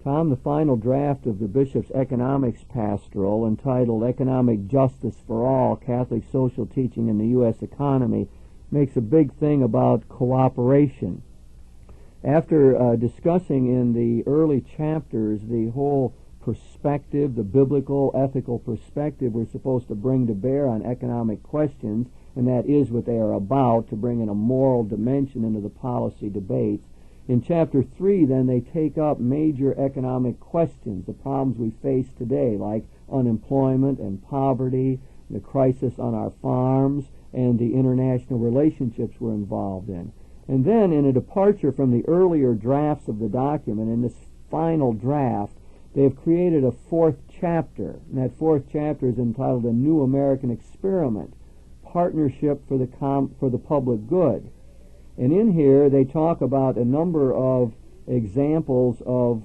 Tom, the final draft of the Bishop's Economics Pastoral, entitled Economic Justice for All, Catholic Social Teaching in the U.S. Economy, makes a big thing about cooperation. After discussing in the early chapters the whole perspective, the biblical, ethical perspective we're supposed to bring to bear on economic questions, and that is what they are about, to bring in a moral dimension into the policy debates. In Chapter 3, then, they take up major economic questions, the problems we face today, like unemployment and poverty, the crisis on our farms, and the international relationships we're involved in. And then, in a departure from the earlier drafts of the document, in this final draft, they have created a fourth chapter, and that fourth chapter is entitled A New American Experiment, Partnership for the Public Good. And in here they talk about a number of examples of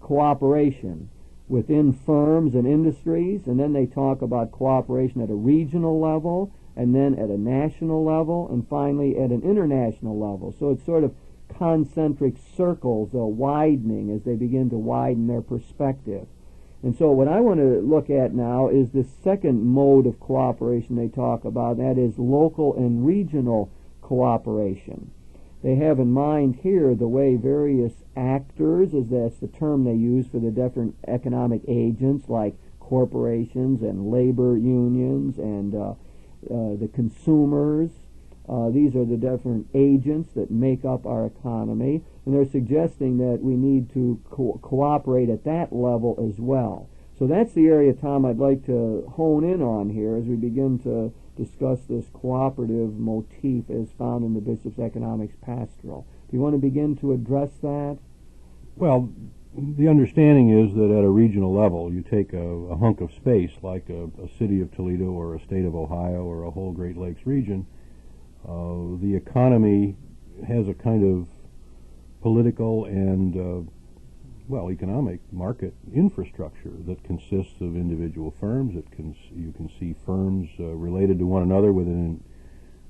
cooperation within firms and industries, and then they talk about cooperation at a regional level, and then at a national level, and finally at an international level. So it's sort of concentric circles widening as they begin to widen their perspective. And so what I want to look at now is the second mode of cooperation they talk about, that is local and regional cooperation. They have in mind here the way various actors, as that's the term they use for the different economic agents, like corporations and labor unions and the consumers. These are the different agents that make up our economy, and they're suggesting that we need to cooperate at that level as well. So that's the area, Tom, I'd like to hone in on here as we begin to discuss this cooperative motif as found in the Bishop's Economics Pastoral. Do you want to begin to address that? Well, the understanding is that at a regional level, you take a hunk of space like a city of Toledo or a state of Ohio or a whole Great Lakes region. The economy has a kind of political and, economic market infrastructure that consists of individual firms. You can see firms related to one another within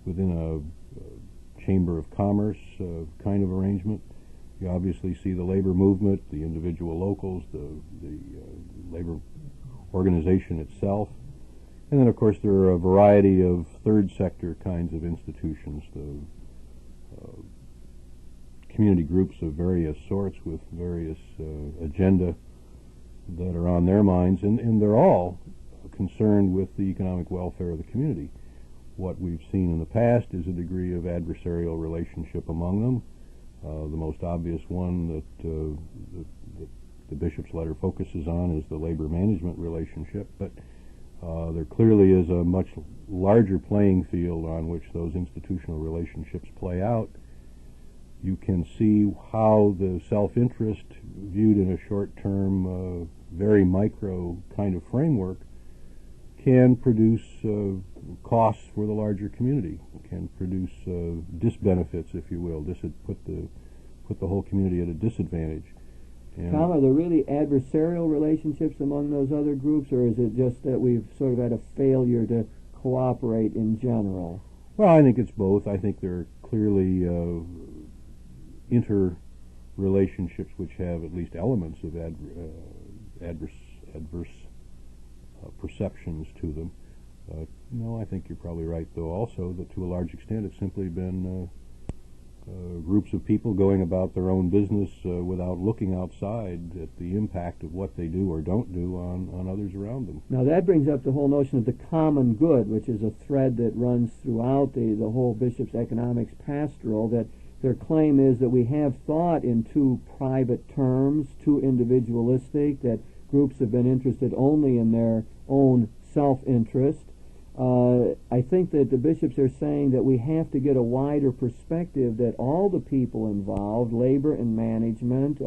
a chamber of commerce kind of arrangement. You obviously see the labor movement, the individual locals, the labor organization itself. And then, of course, there are a variety of third sector kinds of institutions, the community groups of various sorts with various agenda that are on their minds, and they're all concerned with the economic welfare of the community. What we've seen in the past is a degree of adversarial relationship among them. The most obvious one that the bishop's letter focuses on is the labor management relationship, but there clearly is a much larger playing field on which those institutional relationships play out. You can see how the self-interest viewed in a short-term, very micro kind of framework can produce costs for the larger community, can produce disbenefits, if you will, put the whole community at a disadvantage. And Tom, are there really adversarial relationships among those other groups, or is it just that we've sort of had a failure to cooperate in general? Well, I think it's both. I think there are clearly interrelationships which have at least elements of adverse perceptions to them. No, I think you're probably right, though, also, that to a large extent it's simply been groups of people going about their own business without looking outside at the impact of what they do or don't do on others around them. Now that brings up the whole notion of the common good, which is a thread that runs throughout the whole Bishop's Economics Pastoral, that their claim is that we have thought in too private terms, too individualistic, that groups have been interested only in their own self-interest. I think that the bishops are saying that we have to get a wider perspective, that all the people involved, labor and management,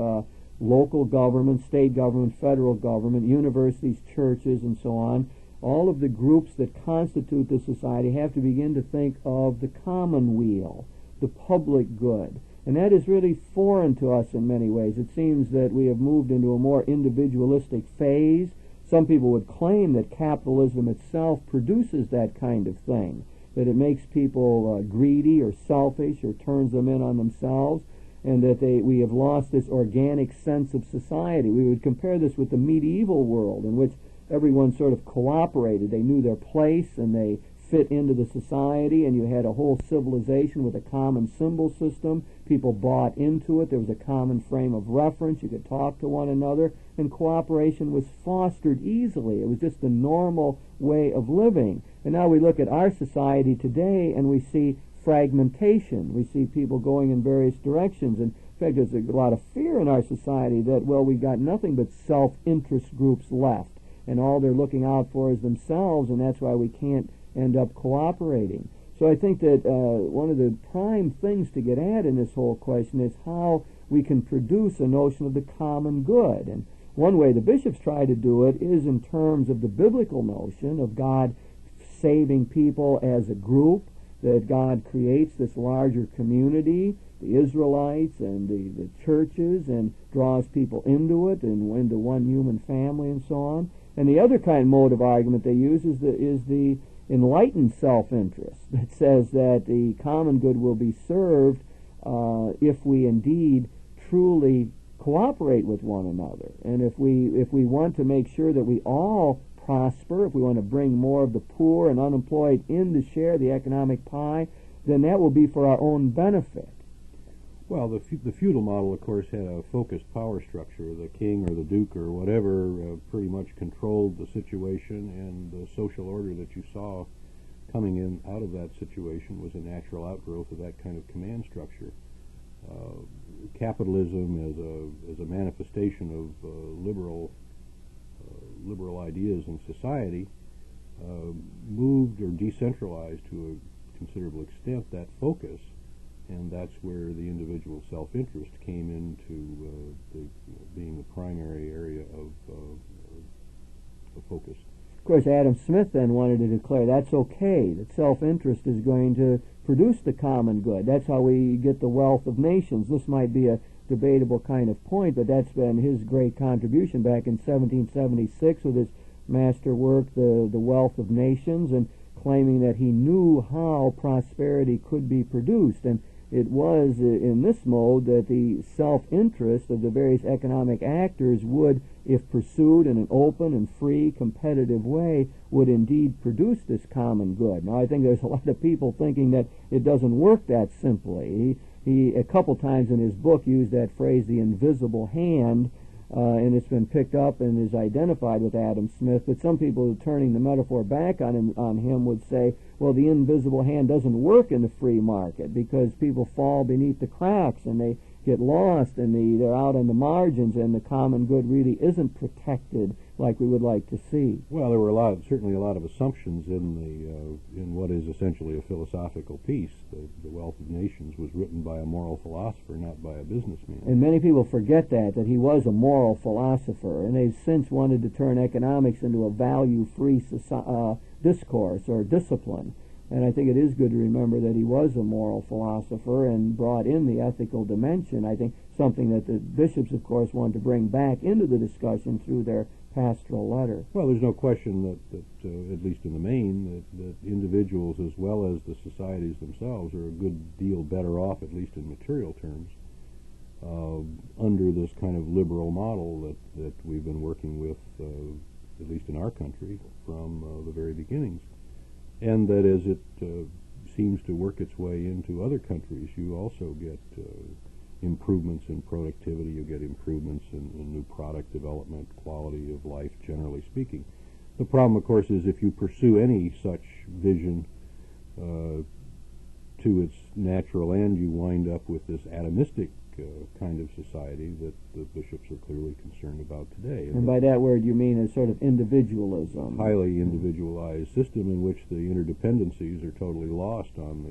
local government, state government, federal government, universities, churches, and so on, all of the groups that constitute the society have to begin to think of the commonweal, the public good. And that is really foreign to us in many ways. It seems that we have moved into a more individualistic phase. Some people would claim that capitalism itself produces that kind of thing, that it makes people greedy or selfish or turns them in on themselves. and that we have lost this organic sense of society. We would compare this with the medieval world, in which everyone sort of cooperated. They knew their place, and they fit into the society, and you had a whole civilization with a common symbol system. People bought into it. There was a common frame of reference. You could talk to one another, and cooperation was fostered easily. It was just the normal way of living. And now we look at our society today, and we see fragmentation. We see people going in various directions. In fact, there's a lot of fear in our society that, well, we got nothing but self-interest groups left, and all they're looking out for is themselves, and that's why we can't end up cooperating. So I think that one of the prime things to get at in this whole question is how we can produce a notion of the common good. And one way the bishops try to do it is in terms of the biblical notion of God saving people as a group, that God creates this larger community, the Israelites and the churches, and draws people into it and into one human family and so on. And the other kind of mode of argument they use is the enlightened self-interest that says that the common good will be served if we indeed truly cooperate with one another. And if we want to make sure that we all prosper, if we want to bring more of the poor and unemployed in to share the economic pie, then that will be for our own benefit. Well, the feudal model, of course, had a focused power structure. The king or the duke or whatever pretty much controlled the situation, and the social order that you saw coming in out of that situation was a natural outgrowth of that kind of command structure. Capitalism as a manifestation of liberal ideas in society moved or decentralized to a considerable extent that focus. And that's where the individual self-interest came into being the primary area of focus. Of course, Adam Smith then wanted to declare that's okay, that self-interest is going to produce the common good. That's how we get the wealth of nations. This might be a debatable kind of point, but that's been his great contribution back in 1776 with his master work, The Wealth of Nations, and claiming that he knew how prosperity could be produced. And it was in this mode that the self-interest of the various economic actors would, if pursued in an open and free, competitive way, would indeed produce this common good. Now, I think there's a lot of people thinking that it doesn't work that simply. He a couple times in his book used that phrase, the invisible hand, and it's been picked up and is identified with Adam Smith. But some people turning the metaphor back on him would say, well, the invisible hand doesn't work in the free market because people fall beneath the cracks and they get lost and they're out on the margins, and the common good really isn't protected like we would like to see. Well, there were certainly a lot of assumptions in what is essentially a philosophical piece. The Wealth of Nations was written by a moral philosopher, not by a businessman. And many people forget that he was a moral philosopher, and they've since wanted to turn economics into a value-free discourse or discipline. And I think it is good to remember that he was a moral philosopher and brought in the ethical dimension. I think something that the bishops, of course, want to bring back into the discussion through their pastoral letter. Well, there's no question that at least in the main, that individuals as well as the societies themselves are a good deal better off, at least in material terms, under this kind of liberal model that we've been working with, at least in our country, from the very beginnings. And that as it seems to work its way into other countries, you also get improvements in productivity, you get improvements in new product development, quality of life, generally speaking. The problem, of course, is if you pursue any such vision to its natural end, you wind up with this atomistic kind of society that the bishops are clearly concerned about today. And by that word you mean a sort of individualism. Highly individualized system in which the interdependencies are totally lost on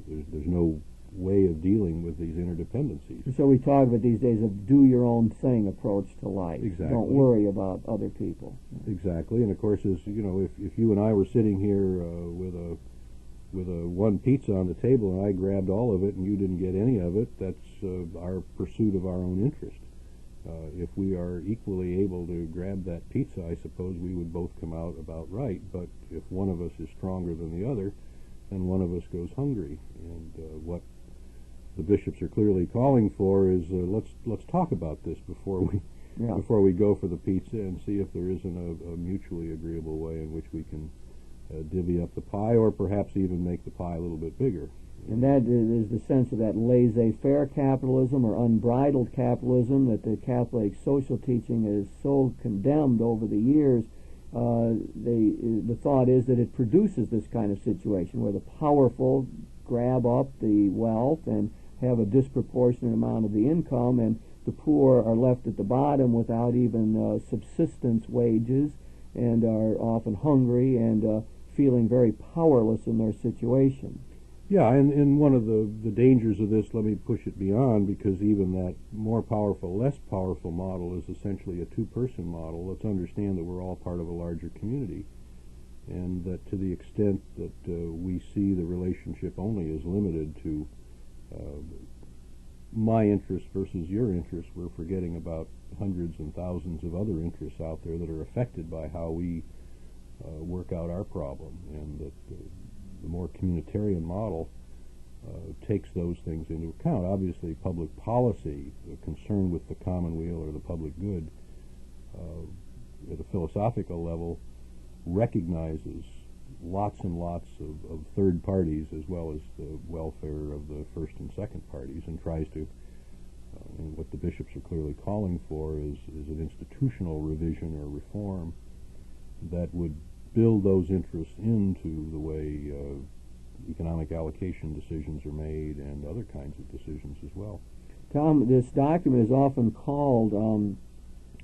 there's no way of dealing with these interdependencies. So we talk about these days of do-your-own-thing approach to life. Exactly. Don't worry about other people. Exactly, and of course, if you and I were sitting here with a one pizza on the table and I grabbed all of it and you didn't get any of it, that's our pursuit of our own interest. If we are equally able to grab that pizza, I suppose we would both come out about right, but if one of us is stronger than the other, then one of us goes hungry. And the bishops are clearly calling for is let's talk about this before we go for the pizza and see if there isn't a mutually agreeable way in which we can divvy up the pie, or perhaps even make the pie a little bit bigger. And that is the sense of that laissez-faire capitalism or unbridled capitalism that the Catholic social teaching has so condemned over the years. The thought is that it produces this kind of situation where the powerful grab up the wealth and have a disproportionate amount of the income, and the poor are left at the bottom without even subsistence wages, and are often hungry and feeling very powerless in their situation. Yeah, and one of the dangers of this, let me push it beyond, because even that more powerful, less powerful model is essentially a two-person model. Let's understand that we're all part of a larger community, and that to the extent that we see the relationship only as limited to my interest versus your interest, we're forgetting about hundreds and thousands of other interests out there that are affected by how we work out our problem, and that the more communitarian model takes those things into account. Obviously, public policy, the concern with the commonweal or the public good at a philosophical level recognizes lots and lots of third parties as well as the welfare of the first and second parties, and tries to, and what the bishops are clearly calling for is an institutional revision or reform that would build those interests into the way economic allocation decisions are made and other kinds of decisions as well. Tom, this document is often called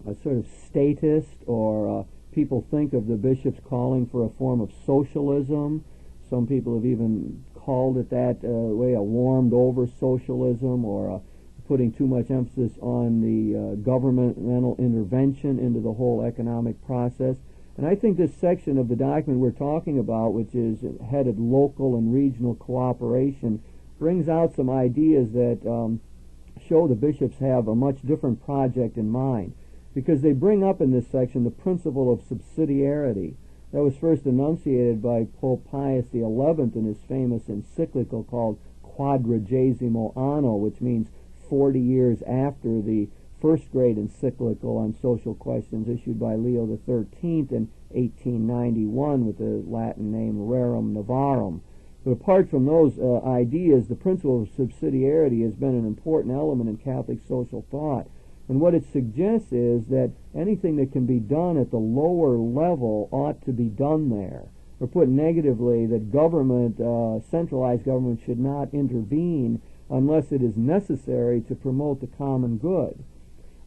a sort of statist, or people think of the bishops calling for a form of socialism. Some people have even called it that way, a warmed-over socialism, or putting too much emphasis on the governmental intervention into the whole economic process. And I think this section of the document we're talking about, which is headed Local and Regional Cooperation, brings out some ideas that show the bishops have a much different project in mind, because they bring up in this section the principle of subsidiarity that was first enunciated by Pope Pius XI in his famous encyclical called Quadragesimo Anno, which means 40 years after the first great encyclical on social questions issued by Leo XIII in 1891 with the Latin name Rerum Novarum. But apart from those ideas, the principle of subsidiarity has been an important element in Catholic social thought. And what it suggests is that anything that can be done at the lower level ought to be done there. Or put negatively, that government, centralized government, should not intervene unless it is necessary to promote the common good.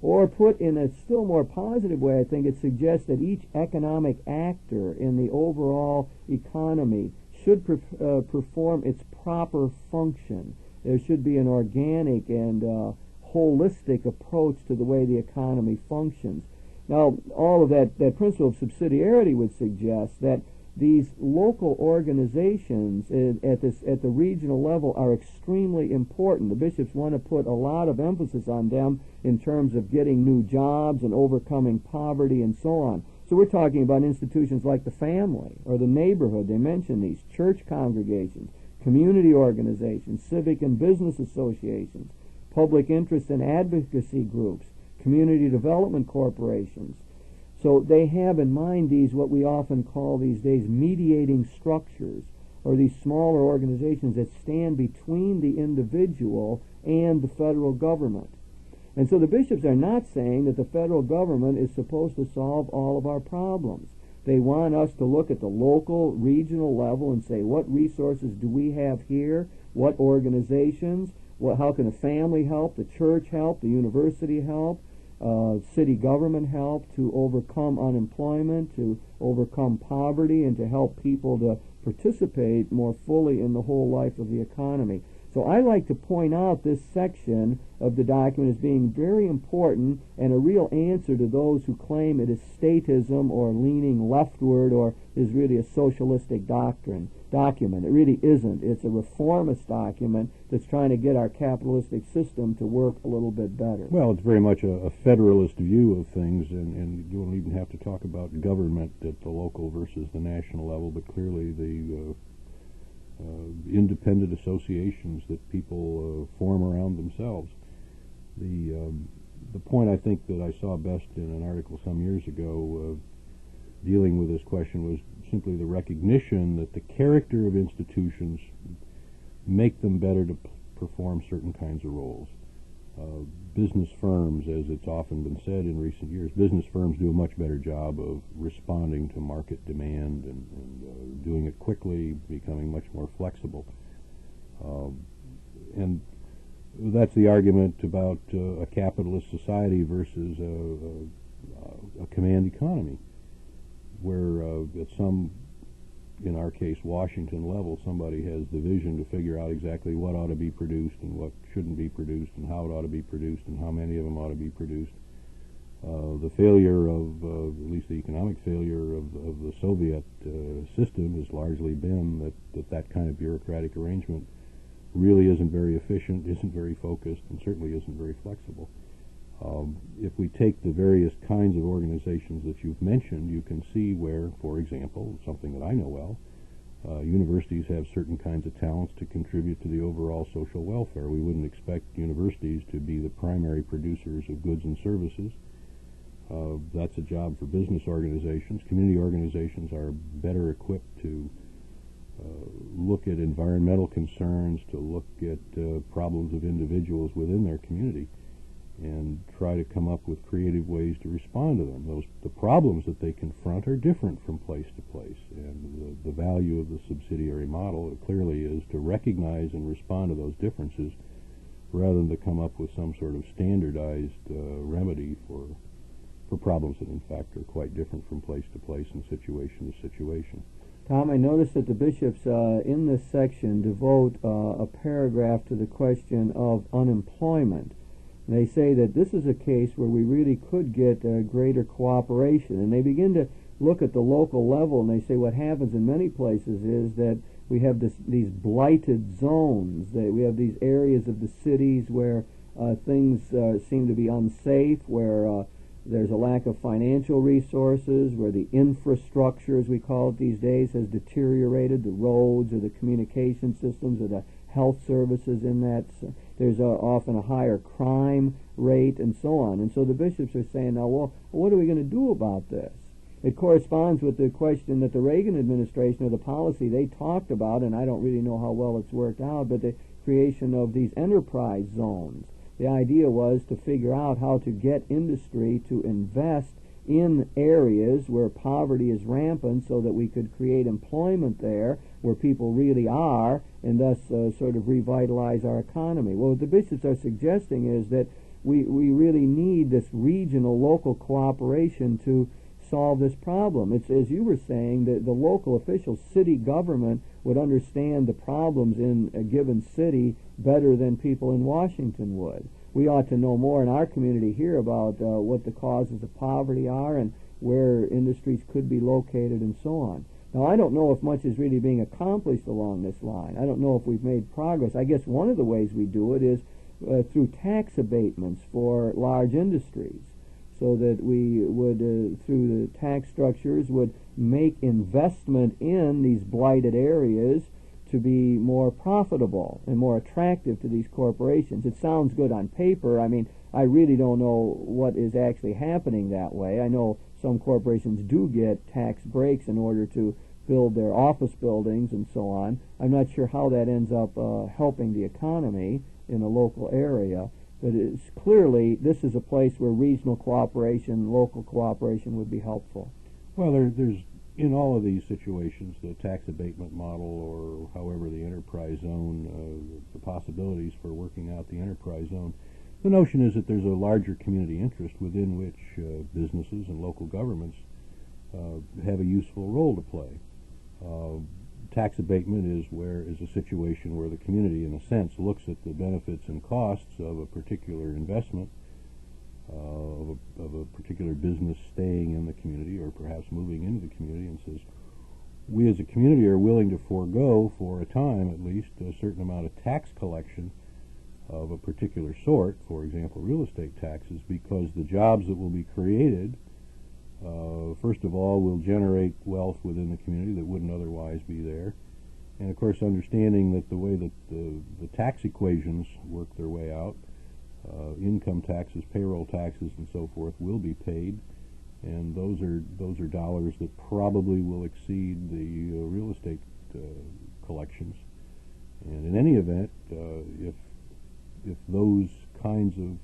Or put in a still more positive way, I think it suggests that each economic actor in the overall economy should perform its proper function. There should be an organic and holistic approach to the way the economy functions. Now, all of that principle of subsidiarity would suggest that these local organizations at the regional level are extremely important. The bishops want to put a lot of emphasis on them in terms of getting new jobs and overcoming poverty and so on. So we're talking about institutions like the family or the neighborhood. They mention these church congregations, community organizations, civic and business associations, public interest and advocacy groups, community development corporations. So they have in mind these, what we often call these days, mediating structures, or these smaller organizations that stand between the individual and the federal government. And so the bishops are not saying that the federal government is supposed to solve all of our problems. They want us to look at the local, regional level and say, what resources do we have here? What organizations? How can a family help? The church help? The university help? City government help to overcome unemployment, to overcome poverty, and to help people to participate more fully in the whole life of the economy. So I like to point out this section of the document as being very important and a real answer to those who claim it is statism or leaning leftward or is really a socialistic document. It really isn't. It's a reformist document that's trying to get our capitalistic system to work a little bit better. Well, it's very much a federalist view of things, and you don't even have to talk about government at the local versus the national level, but clearly the independent associations that people form around themselves. The point I think that I saw best in an article some years ago dealing with this question was simply the recognition that the character of institutions make them better to perform certain kinds of roles. Business firms, as it's often been said in recent years, business firms do a much better job of responding to market demand and doing it quickly, becoming much more flexible. And that's the argument about a capitalist society versus a command economy, where at some, in our case, Washington level, somebody has the vision to figure out exactly what ought to be produced and what shouldn't be produced and how it ought to be produced and how many of them ought to be produced. The failure of, at least the economic failure of the Soviet system has largely been that kind of bureaucratic arrangement really isn't very efficient, isn't very focused, and certainly isn't very flexible. If we take the various kinds of organizations that you've mentioned, you can see where, for example, something that I know well, universities have certain kinds of talents to contribute to the overall social welfare. We wouldn't expect universities to be the primary producers of goods and services. That's a job for business organizations. Community organizations are better equipped to look at environmental concerns, to look at problems of individuals within their community, and try to come up with creative ways to respond to them. The problems that they confront are different from place to place, and the value of the subsidiary model clearly is to recognize and respond to those differences rather than to come up with some sort of standardized remedy for problems that in fact are quite different from place to place and situation to situation. Tom, I noticed that the bishops in this section devote a paragraph to the question of unemployment. They say that this is a case where we really could get greater cooperation, and they begin to look at the local level, and they say what happens in many places is that we have these blighted zones. We have these areas of the cities where things seem to be unsafe, where there's a lack of financial resources, where the infrastructure, as we call it these days, has deteriorated, the roads or the communication systems or the health services in that. There's often a higher crime rate and so on. And so the bishops are saying, now, well, what are we going to do about this? It corresponds with the question that the Reagan administration, or the policy they talked about, and I don't really know how well it's worked out, but the creation of these enterprise zones. The idea was to figure out how to get industry to invest in areas where poverty is rampant so that we could create employment there where people really are, and thus sort of revitalize our economy. Well, what the bishops are suggesting is that we really need this regional, local cooperation to solve this problem. It's, as you were saying, that the local officials, city government, would understand the problems in a given city better than people in Washington would. We ought to know more in our community here about what the causes of poverty are and where industries could be located and so on. Now, I don't know if much is really being accomplished along this line. I don't know if we've made progress. I guess one of the ways we do it is through tax abatements for large industries, so that we would, through the tax structures, would make investment in these blighted areas to be more profitable and more attractive to these corporations. It sounds good on paper. I mean, I really don't know what is actually happening that way. I know some corporations do get tax breaks in order to build their office buildings and so on. I'm not sure how that ends up helping the economy in a local area, but it's clearly this is a place where regional cooperation, local cooperation would be helpful. Well, there's in all of these situations, the tax abatement model, or however the enterprise zone, the possibilities for working out the enterprise zone, the notion is that there's a larger community interest within which businesses and local governments have a useful role to play. Tax abatement is a situation where the community, in a sense, looks at the benefits and costs of a particular investment, of a particular business staying in the community or perhaps moving into the community, and says, we as a community are willing to forego, for a time at least, a certain amount of tax collection of a particular sort, for example, real estate taxes, because the jobs that will be created, first of all, will generate wealth within the community that wouldn't otherwise be there, And of course, understanding that the way that the tax equations work their way out, income taxes, payroll taxes, and so forth will be paid, and those are dollars that probably will exceed the real estate collections. And in any event, if those kinds of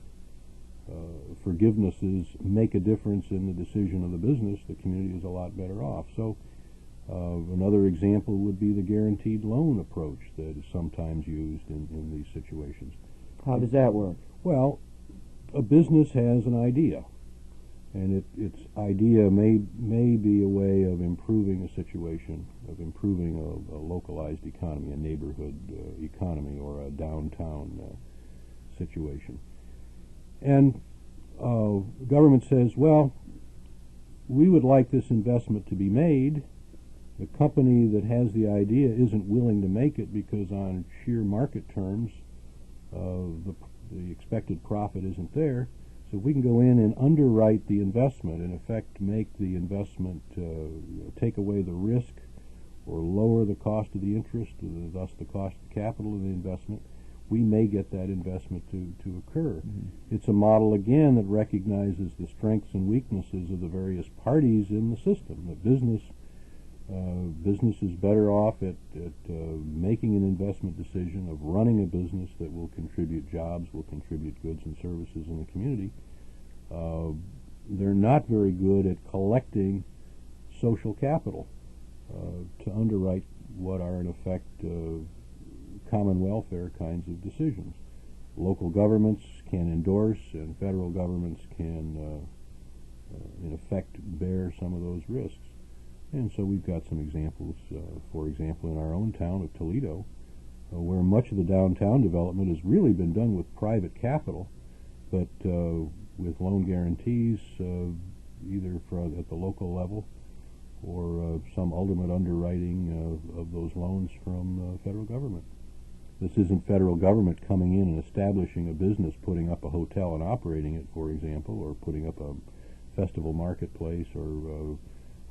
forgivenesses make a difference in the decision of the business, the community is a lot better off. So another example would be the guaranteed loan approach that is sometimes used in these situations. How does that work? Well, a business has an idea, and its idea may be a way of improving a situation, of improving a localized economy, a neighborhood economy, or a downtown situation. And government says, well, we would like this investment to be made. The company that has the idea isn't willing to make it because on sheer market terms, the expected profit isn't there. So if we can go in and underwrite the investment, in effect make the investment, take away the risk or lower the cost of the interest, thus the cost of capital of the investment, we may get that investment to occur. Mm-hmm. It's a model, again, that recognizes the strengths and weaknesses of the various parties in the system. The business is better off at making an investment decision, of running a business that will contribute jobs, will contribute goods and services in the community. They're not very good at collecting social capital to underwrite what are in effect common welfare kinds of decisions. Local governments can endorse, and federal governments can in effect bear some of those risks. And so we've got some examples, for example, in our own town of Toledo, where much of the downtown development has really been done with private capital, but with loan guarantees, either at the local level or some ultimate underwriting of those loans from federal government. This isn't federal government coming in and establishing a business, putting up a hotel and operating it, for example, or putting up a festival marketplace, or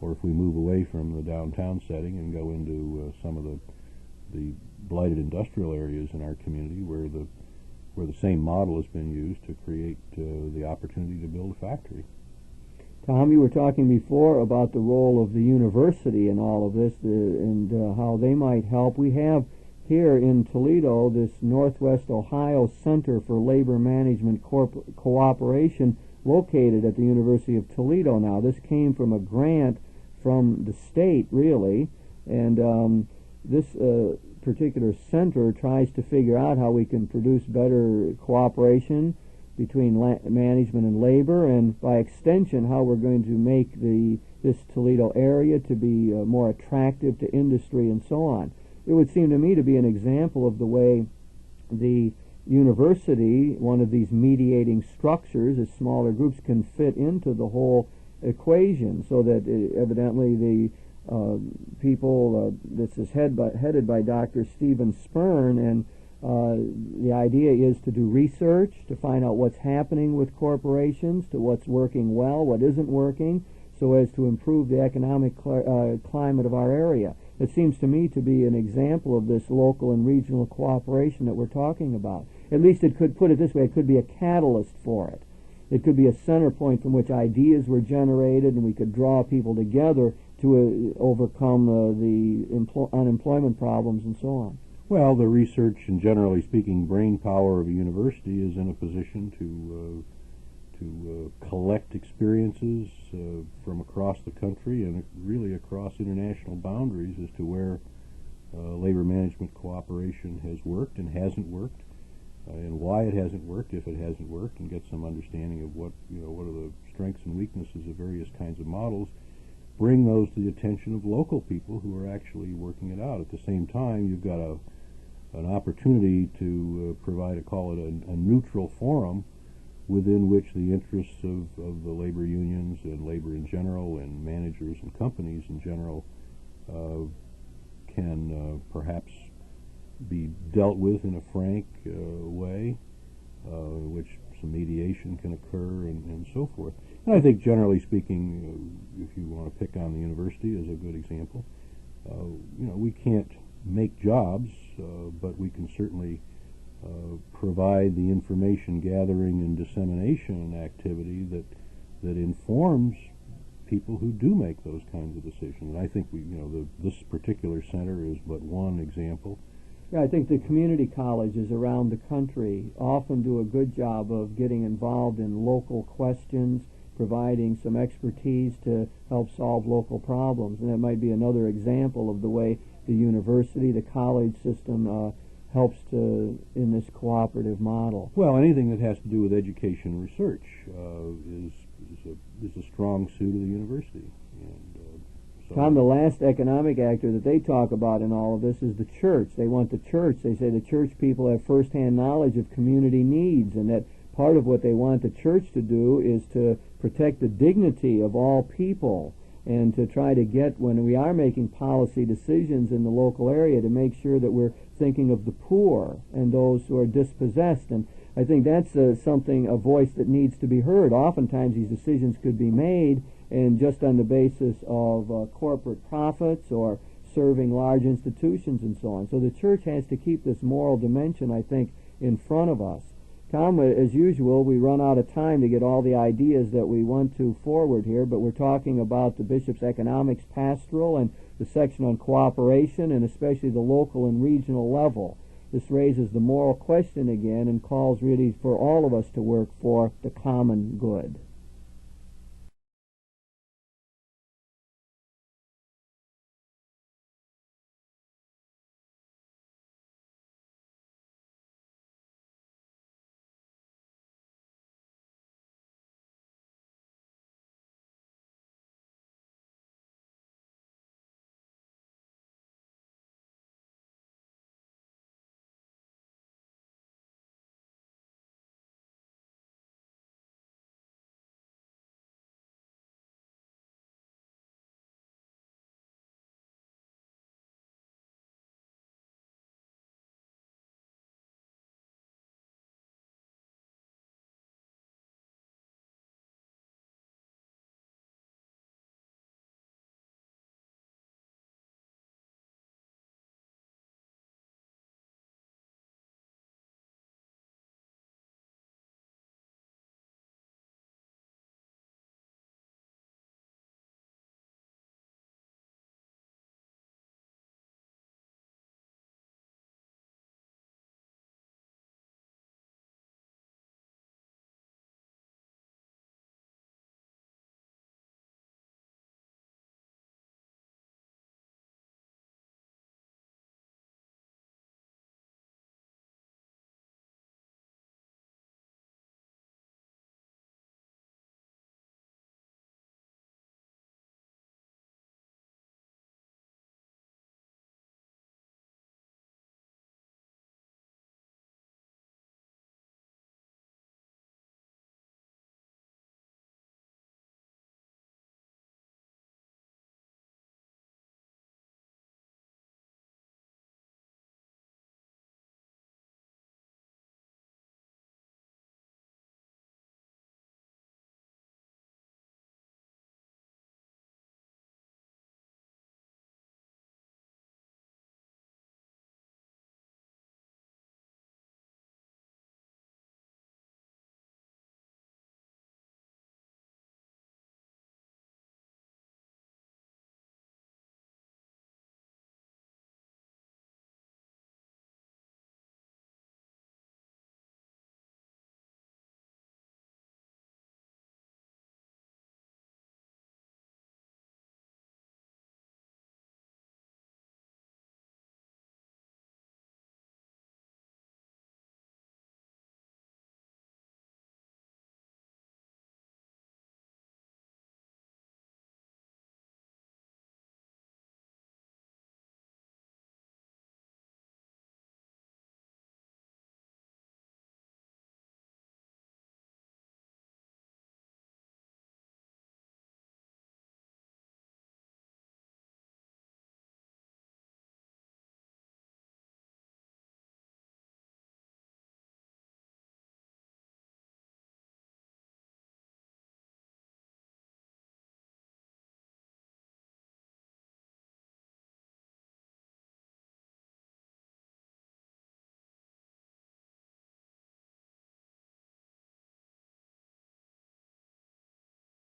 if we move away from the downtown setting and go into some of the blighted industrial areas in our community where the same model has been used to create the opportunity to build a factory. Tom, you were talking before about the role of the university in all of this and how they might help. We have here in Toledo this Northwest Ohio Center for Labor Management Cooperation located at the University of Toledo now. This came from a grant from the state, really, and this particular center tries to figure out how we can produce better cooperation between management and labor, and by extension how we're going to make this Toledo area to be more attractive to industry and so on. It would seem to me to be an example of the way the university, one of these mediating structures, as smaller groups can fit into the whole equation, so that evidently the people, this is headed by Dr. Stephen Spurn, and the idea is to do research, to find out what's happening with corporations, to what's working well, what isn't working, so as to improve the economic climate of our area. It seems to me to be an example of this local and regional cooperation that we're talking about. At least it could, put it this way, it could be a catalyst for it. It could be a center point from which ideas were generated, and we could draw people together to overcome the unemployment problems and so on. Well, the research and, generally speaking, brain power of a university is in a position to collect experiences from across the country and really across international boundaries as to where labor management cooperation has worked and hasn't worked, and why it hasn't worked, if it hasn't worked, and get some understanding of what are the strengths and weaknesses of various kinds of models. Bring those to the attention of local people who are actually working it out. At the same time, you've got an opportunity to provide, call it a neutral forum within which the interests of the labor unions and labor in general and managers and companies in general can perhaps be dealt with in a frank way, in which some mediation can occur and so forth. And I think, generally speaking, if you want to pick on the university as a good example, we can't make jobs, but we can certainly provide the information gathering and dissemination activity that informs people who do make those kinds of decisions. And I think this particular center is but one example. Yeah, I think the community colleges around the country often do a good job of getting involved in local questions, providing some expertise to help solve local problems. And that might be another example of the way the university, the college system helps in this cooperative model. Well, anything that has to do with education and research is a strong suit of the university. And, Tom, the last economic actor that they talk about in all of this is the church. They want the church. They say the church people have firsthand knowledge of community needs, and that part of what they want the church to do is to protect the dignity of all people, and to try to get, when we are making policy decisions in the local area, to make sure that we're thinking of the poor and those who are dispossessed. And I think that's a voice that needs to be heard. Oftentimes these decisions could be made and just on the basis of corporate profits or serving large institutions and so on. So the church has to keep this moral dimension, I think, in front of us. Tom, as usual, we run out of time to get all the ideas that we want to forward here, but we're talking about the Bishop's Economics Pastoral and the section on cooperation, and especially the local and regional level. This raises the moral question again and calls really for all of us to work for the common good.